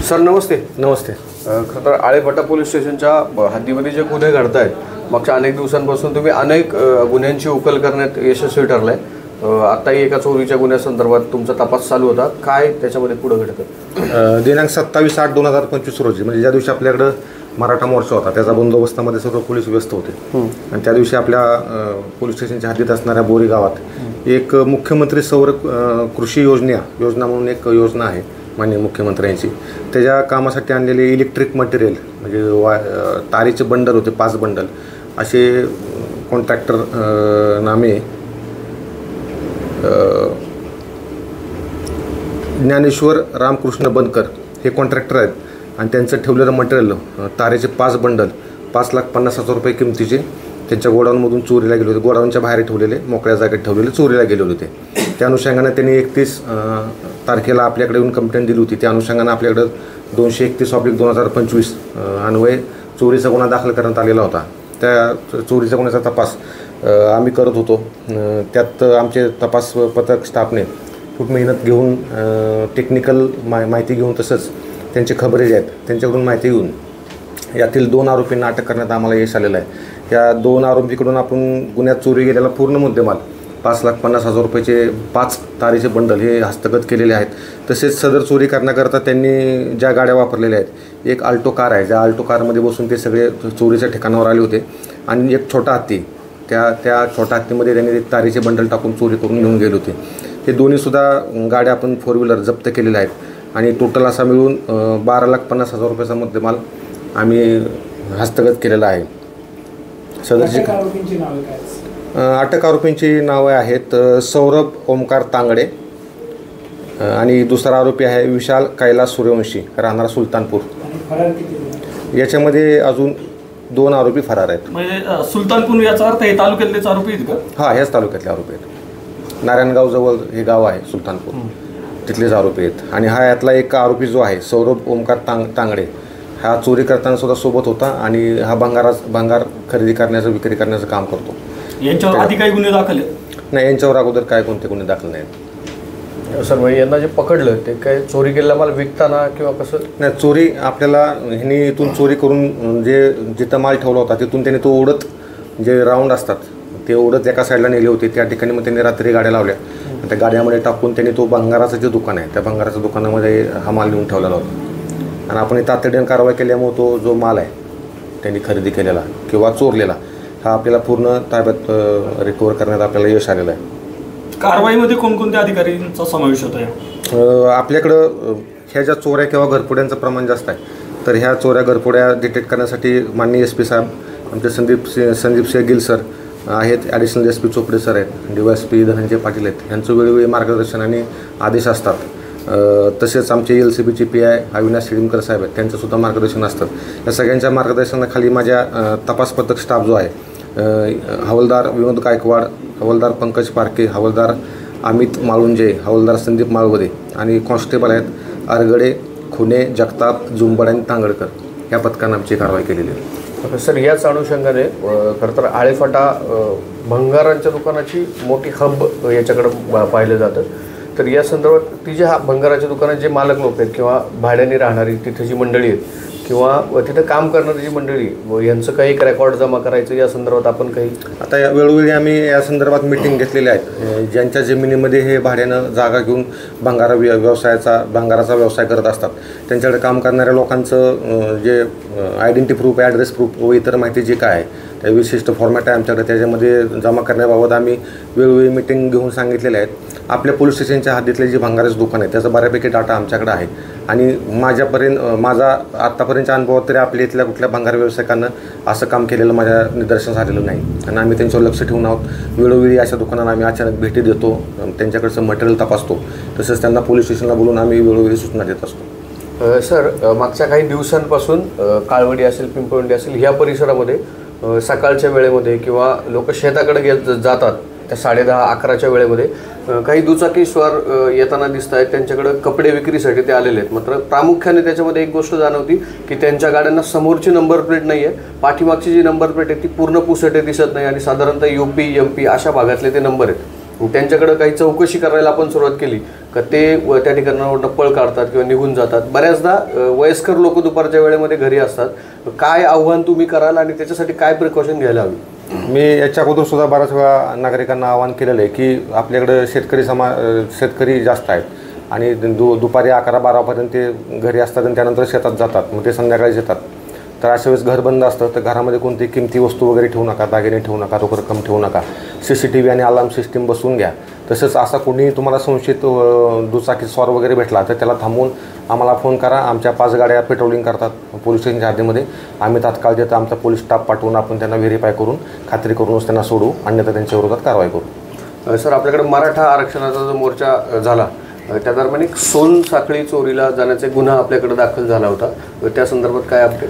Sir नमस्ते. नमस्ते. खरं तर Alephata police स्टेशनच्या हद्दीमध्ये जे गुन्हे घडत आहेत मागच्या अनेक दिवसांपासून तुम्ही अनेक गुन्ह्यांची उकल करण्यात यशस्वी ठरलाय. आताही एका चोरीच्या गुन्ह्यासंदर्भात तुमचा तपास चालू होता. काय त्याच्यामध्ये पुढे घडतं? दिनांक 27/8/2025 रोजी म्हणजे ज्या दिवशी आपल्याकडं मराठा मोर्चा होता त्याचा बंदोबस्तामध्ये सर्व पोलीस व्यस्त होते आणि त्या दिवशी आपल्या पोलीस स्टेशनच्या हद्दीत असणाऱ्या बोरी गावात एक मुख्यमंत्री सौर कृषी योजना म्हणून एक योजना आहे माननीय मुख्यमंत्र्यांची. त्याच्या कामासाठी आणलेले इलेक्ट्रिक मटेरियल म्हणजे तारेचे बंडल होते 5 बंडल असे कॉन्ट्रॅक्टर नामे ज्ञानेश्वर रामकृष्ण बनकर हे कॉन्ट्रॅक्टर आहेत आणि त्यांचं ठेवलेलं मटेरियल तारेचे 5 बंडल 5,50,000 रुपये किमतीचे त्यांच्या गोडाऊनमधून चोरीला गेले होते. गोडाऊनच्या बाहेर ठेवलेले मोकळ्या जागेत ठेवलेले चोरीला गेले होते. त्या अनुषंगाने त्यांनी 31 तारखेला आपल्याकडे येऊन कंप्लेंट दिली होती. त्या अनुषंगाने आपल्याकडं 231/2025 अन्वये चोरीचा गुन्हा दाखल करण्यात आलेला होता. त्या चोरीच्या गुन्ह्याचा तपास आम्ही करत होतो. त्यात आमचे तपास पथक स्टाफने खूप मेहनत घेऊन टेक्निकल माहिती घेऊन तसंच त्यांचे खबरे जे आहेत त्यांच्याकडून माहिती घेऊन यातील 2 आरोपींना अटक करण्यात आम्हाला यश आलेलं आहे. या 2 आरोपीकडून आपण गुन्ह्यात चोरी गेलेला पूर्ण मुद्देमाल 5,50,000 रुपयाचे 5 तारेचे बंडल हे हस्तगत केलेले आहेत. तसेच सदर चोरी करण्याकरता त्यांनी ज्या गाड्या वापरलेल्या आहेत एक आल्टो कार आहे. ज्या आल्टो कारमध्ये बसून ते सगळे चोरीच्या ठिकाणावर आले होते आणि एक छोटा हत्ती त्या छोट्या हत्तीमध्ये त्यांनी तारेचे बंडल टाकून चोरी करून घेऊन गेले होते. हे दोन्हीसुद्धा गाड्या आपण 4 व्हीलर जप्त केलेल्या आहेत आणि टोटल असा मिळून 12,50,000 रुपयाचा मुद्देमाल आम्ही हस्तगत केलेला आहे. सदरची अटक आरोपींची नावे आहेत सौरभ ओमकार तांगडे आणि दुसरा आरोपी आहे विशाल कैलास सूर्यवंशी राहणार सुलतानपूर. याच्यामध्ये अजून 2 आरोपी फरार आहेत. म्हणजे सुलतानपूर याचा अर्थ हे तालुक्यातलेच आरोपी आहेत का? हां, ह्याच तालुक्यातले आरोपी आहेत. नारायणगावजवळ हे गाव आहे सुलतानपूर, तिथलेच आरोपी आहेत. आणि हा यातला एक आरोपी जो आहे सौरभ ओमकार तांगडे हा चोरी करताना सुद्धा सोबत होता आणि हा भंगार खरेदी करण्याचं विक्री करण्याचं काम करतो. यांच्यावर आधी काही गुन्हे दाखल आहेत? नाही, यांच्यावर अगोदर काय कोणते गुन्हे दाखल नाहीत. सर म्हणजे यांना जे पकडलं ते काय चोरी केलेला माल विकताना किंवा कसं? नाही, चोरी आपल्याला ह्यांनी इथून चोरी करून जिथं माल ठेवला होता तिथून त्यांनी तो ओढत जे राऊंड असतात ते ओढत एका साईडला नेले होते. त्या ठिकाणी मग त्यांनी रात्री गाड्या लावल्या. त्या गाड्यामध्ये टाकून त्यांनी तो भंगाराचं जे दुकान आहे त्या भंगाराच्या दुकानामध्ये हा माल नेऊन ठेवलेला होता आणि आपण तातडीने कारवाई केल्यामुळे तो जो माल आहे त्यांनी खरेदी केलेला किंवा चोरलेला हा आपल्याला पूर्ण ताब्यात रिकवर करण्यात आपल्याला यश आलेलं आहे. कारवाईमध्ये कोणकोणत्या अधिकाऱ्यांचा समावेश होता? आपल्याकडं ह्या ज्या चोऱ्या किंवा घरफोड्यांचं प्रमाण जास्त आहे तर ह्या चोऱ्या घरफोड्या डिटेक्ट करण्यासाठी माननीय SP साहेब आमचे संदीप गिल सर आहेत, ॲडिशनल SP चोपडे सर आहेत, DYSP धनंजय पाटील आहेत. यांचं वेळोवेळी मार्गदर्शन आणि आदेश असतात. तसेच आमचे LCBचे PI अविनाश शिडीमकर साहेब आहेत, त्यांचंसुद्धा मार्गदर्शन असतं. या सगळ्यांच्या मार्गदर्शनाखाली माझ्या तपास पथक स्टाफ जो आहे हवालदार विनोद गायकवाड, हवालदार पंकज पारके, हवालदार अमित माळुंजे, हवालदार संदीप माळवदे आणि कॉन्स्टेबल आहेत अरगडे, खुने, जगताप, जुंबड आणि तांगडकर या पथकानं आमची कारवाई केलेली आहे. सर याच अनुषंगाने खरं तर आळेफाटा भंगारांच्या दुकानाची मोठी हब याच्याकडं पाहिलं जातं. तर या संदर्भात ती जे भंगाराच्या दुकानात जे मालक लोक आहेत किंवा भाड्याने राहणारी तिथे जी मंडळी आहेत किंवा तिथं काम करणारी जी मंडळी यांचं काही एक रेकॉर्ड जमा करायचं या संदर्भात आपण काही आता वेळोवेळी आम्ही या संदर्भात मीटिंग घेतलेल्या आहेत. ज्यांच्या जमिनीमध्ये हे भाड्यानं जागा घेऊन भंगाराचा व्यवसाय करत असतात त्यांच्याकडे काम करणाऱ्या लोकांचं जे आयडेंटिटी प्रूफ, ॲड्रेस प्रूफ व इतर माहिती जे काय आहे त्या विशिष्ट फॉर्मॅट आहे आमच्याकडे त्याच्यामध्ये जमा करण्याबाबत आम्ही वेळोवेळी मीटिंग घेऊन सांगितलेले आहेत. आपल्या पोलीस स्टेशनच्या हद्दीतले जे भंगाराचं दुकान आहे त्याचा बऱ्यापैकी डाटा आमच्याकडे आहे आणि माझा आत्तापर्यंतच्या अनुभवात तरी आपल्या इथल्या कुठल्या भंगार व्यावसायिकांना असं काम केलेलं माझ्या निदर्शनास आलेलं नाही आणि आम्ही त्यांच्यावर लक्ष ठेवून आहोत. वेळोवेळी अशा दुकानांना आम्ही अचानक भेटी देतो, त्यांच्याकडचं मटेरियल तपासतो, तसंच त्यांना पोलीस स्टेशनला बोलून आम्ही वेळोवेळी सूचना देत असतो. सर मागच्या काही दिवसांपासून काळवडी असेल, पिंपळवंडी असेल ह्या परिसरामध्ये सकाळच्या वेळेमध्ये किंवा लोक शेताकडे जातात त्या 10:30-11च्या वेळेमध्ये काही दुचाकीस्वार येताना दिसत आहेत. त्यांच्याकडं कपडे विक्रीसाठी ते आलेले आहेत. मात्र प्रामुख्याने त्याच्यामध्ये एक गोष्ट जाणवती की त्यांच्या गाड्यांना समोरची नंबर प्लेट नाही आहे, पाठीमागची जी नंबर प्लेट आहे ती पूर्ण पुसटे दिसत नाही आणि साधारणतः UP MP अशा भागातले ते नंबर आहेत. त्यांच्याकडे काही चौकशी करायला आपण सुरुवात केली का ते त्या ठिकाणावर पळ काढतात किंवा निघून जातात. बऱ्याचदा वयस्कर लोक दुपारच्या वेळेमध्ये घरी असतात. काय आव्हान तुम्ही कराल आणि त्याच्यासाठी काय प्रिकॉशन घ्यायला हवी? मी याच्या अगोदर सुद्धा बऱ्याच वेळा नागरिकांना आवाहन केलेलं आहे की आपल्याकडं शेतकरी जास्त आहेत आणि दुपारी 11-12पर्यंत ते घरी असतात आणि त्यानंतर शेतात जातात, मग ते संध्याकाळी येतात. तर अशा वेळेस घर बंद असतं तर घरामध्ये कोणती किमती वस्तू वगैरे ठेवू नका, दागिने ठेवू नका, रोख रक्कम ठेवू नका. CCTV आणि अलार्म सिस्टीम बसवून घ्या. तसंच असा कोणी तुम्हाला संशयित दुचाकी स्वार वगैरे भेटला तर त्याला थांबवून आम्हाला फोन करा. आमच्या 5 गाड्या पेट्रोलिंग करतात पोलीस स्टेशनच्या हद्दीमध्ये. आम्ही तात्काळ देतो आमचा पोलीस स्टाफ पाठवून आपण त्यांना व्हेरीफाय करून खात्री करूनच त्यांना सोडू, अन्यथा त्यांच्या विरोधात कारवाई करू. सर, आपल्याकडे मराठा आरक्षणाचा जो मोर्चा झाला त्या दरम्यान एक सोन साखळी चोरीला जाण्याचा गुन्हा आपल्याकडे दाखल झाला होता, त्या संदर्भात काय अपडेट?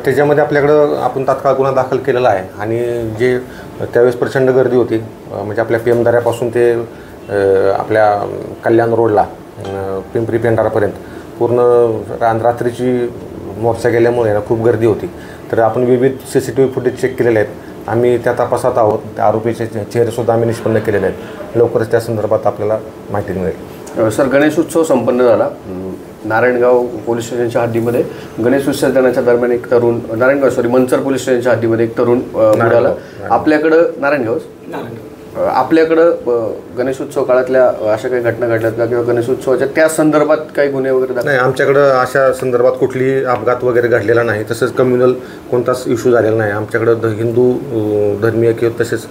त्याच्यामध्ये आपल्याकडं आपण तात्काळ गुन्हा दाखल केलेला आहे आणि जे त्यावेळेस प्रचंड गर्दी होती, म्हणजे आपल्या PM दऱ्यापासून ते आपल्या कल्याण रोडला पिंपरी पेंढारापर्यंत पूर्ण रात्रीची मोर्चा गेल्यामुळे ना खूप गर्दी होती. तर आपण विविध CCTV फुटेज चेक केलेले आहेत. आम्ही त्या तपासात आहोत. त्या आरोपीचे चेहरेसुद्धा आम्ही निष्पन्न केलेले आहेत. लवकरच त्या संदर्भात आपल्याला माहिती मिळेल. सर, गणेशोत्सव संपन्न झाला. नारायणगाव पोलीस स्टेशनच्या हद्दीमध्ये गणेश विसर्जनाच्या दरम्यान एक तरुण मंचर पोलीस स्टेशनच्या हद्दीमध्ये एक तरुण बुडाला. आपल्याकडं आपल्याकडं गणेशोत्सव काळातल्या अशा काही घटना घडल्यात का किंवा गणेशोत्सवाच्या त्या संदर्भात काही गुन्हे वगैरे? नाही, आमच्याकडं अशा संदर्भात कुठलीही अपघात वगैरे घडलेला नाही. तसंच कम्युनल कोणताच इश्यू झालेला नाही. आमच्याकडं हिंदू धर्मीय किंवा तसेच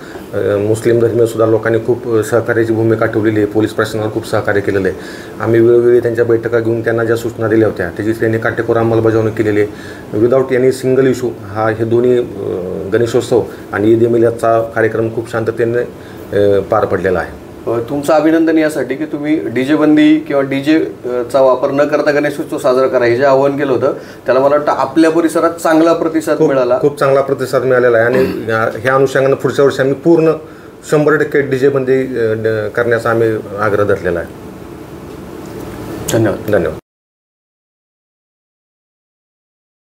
मुस्लिम धर्मीयसुद्धा लोकांनी खूप सहकार्याची भूमिका ठेवलेली आहे. पोलीस प्रशासनाला खूप सहकार्य केलेलं आहे. आम्ही वेळोवेळी त्यांच्या बैठका घेऊन त्यांना ज्या सूचना दिल्या होत्या त्याची त्यांनी काटेकोर अंमलबजावणी केलेली आहे. विदाऊट एनी सिंगल इश्यू हे दोन्ही गणेशोत्सव आणि ईद ए मिलादचा कार्यक्रम खूप शांततेने पार पडलेला आहे. तुमचं अभिनंदन यासाठी की तुम्ही DJ बंदी किंवा DJ चा वापर न करता गणेशोत्सव साजरा करा हे जे आवाहन केलं होतं त्याला मला वाटतं आपल्या परिसरात चांगला प्रतिसाद मिळाला. खूप चांगला प्रतिसाद मिळालेला आहे आणि ह्या अनुषंगाने पुढच्या वर्षी आम्ही पूर्ण 100% DJ बंदी करण्याचा आम्ही आग्रह धरलेला आहे. धन्यवाद.